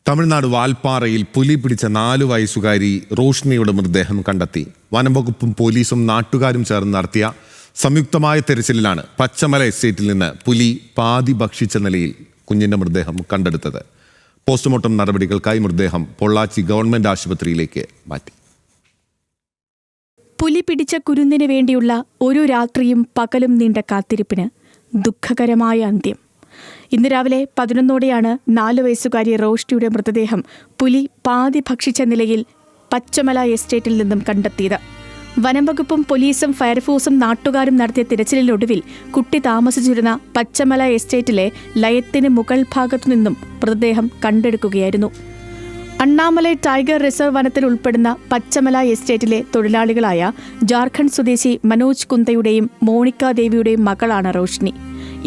തമിഴ്നാട് വാൽപ്പാറയിൽ പുലി പിടിച്ച 4 വയസ്സുകാരി റോഷ്നിയുടെ മൃതദേഹം കണ്ടെത്തി. വനംവകുപ്പും പോലീസും നാട്ടുകാരും ചേർന്ന് നടത്തിയ സംയുക്തമായ തെരച്ചിലിലാണ് പച്ചമല എസ്റ്റേറ്റിൽ നിന്ന് പുലി പാതി ഭക്ഷിച്ച നിലയിൽ കുഞ്ഞിന്റെ മൃതദേഹം കണ്ടെടുത്തത്. പോസ്റ്റ്മോർട്ടം നടപടികൾക്കായി മൃതദേഹം പൊള്ളാച്ചി ഗവൺമെന്റ് ആശുപത്രിയിലേക്ക് മാറ്റി. പുലി പിടിച്ച കുരുന്നിന് വേണ്ടിയുള്ള ഒരു രാത്രിയും പകലും നീണ്ട കാത്തിരിപ്പിന് ദുഃഖകരമായ അന്ത്യം. ഇന്ന് രാവിലെ 11ഓടെയാണ് 4 വയസ്സുകാരി റോഷ്നിയുടെ മൃതദേഹം പുലി പാതി ഭക്ഷിച്ച നിലയിൽ പച്ചമല എസ്റ്റേറ്റിൽ നിന്നും കണ്ടെത്തിയത്. വനംവകുപ്പും പോലീസും ഫയർഫോഴ്സും നാട്ടുകാരും നടത്തിയ തിരച്ചിലിനൊടുവിൽ കുട്ടി താമസിച്ചിരുന്ന പച്ചമല എസ്റ്റേറ്റിലെ ലയത്തിന് മുകൾ ഭാഗത്തു നിന്നും മൃതദേഹം കണ്ടെടുക്കുകയായിരുന്നു. അണ്ണാമലൈ ടൈഗർ റിസർവ് വനത്തിൽ ഉൾപ്പെടുന്ന പച്ചമല എസ്റ്റേറ്റിലെ തൊഴിലാളികളായ ജാർഖണ്ഡ് സ്വദേശി മനോജ് കുന്തയുടെയും മോണിക്ക ദേവിയുടെയും മകളാണ് റോഷ്നി.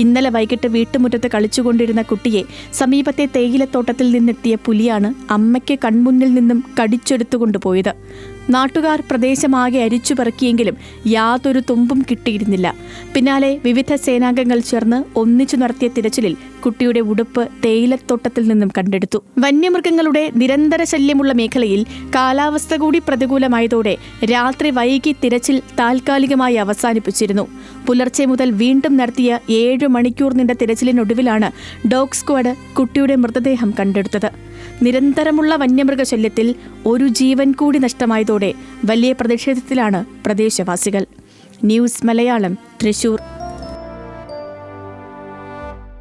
ഇന്നലെ വൈകിട്ട് വീട്ടുമുറ്റത്ത് കളിച്ചുകൊണ്ടിരുന്ന കുട്ടിയെ സമീപത്തെ തേയിലത്തോട്ടത്തിൽ നിന്നെത്തിയ പുലിയാണ് അമ്മയ്ക്ക് കൺമുന്നിൽ നിന്നും കടിച്ചെടുത്തുകൊണ്ടുപോയത്. നാട്ടുകാർ പ്രദേശമാകെ അരിച്ചുപെറുക്കിയെങ്കിലും യാതൊരു തുമ്പും കിട്ടിയിരുന്നില്ല. പിന്നാലെ വിവിധ സേനാംഗങ്ങൾ ചേർന്ന് ഒന്നിച്ചു നടത്തിയ തിരച്ചിലിൽ കുട്ടിയുടെ ഉടുപ്പ് തേയിലത്തോട്ടത്തിൽ നിന്നും കണ്ടെടുത്തു. വന്യമൃഗങ്ങളുടെ നിരന്തര ശല്യമുള്ള മേഖലയിൽ കാലാവസ്ഥ കൂടി പ്രതികൂലമായതോടെ രാത്രി വൈകി തിരച്ചിൽ താൽക്കാലികമായി അവസാനിപ്പിച്ചിരുന്നു. പുലർച്ചെ മുതൽ വീണ്ടും നടത്തിയ 7 മണിക്കൂർ നീണ്ട തിരച്ചിലിനൊടുവിലാണ് ഡോഗ് സ്ക്വാഡ് കുട്ടിയുടെ മൃതദേഹം കണ്ടെടുത്തത്. നിരന്തരമുള്ള വന്യമൃഗശല്യത്തിൽ ഒരു ജീവൻ കൂടി നഷ്ടമായതോടെ വലിയ പ്രതിഷേധത്തിലാണ് പ്രദേശവാസികൾ. ന്യൂസ് മലയാളം, തൃശൂർ.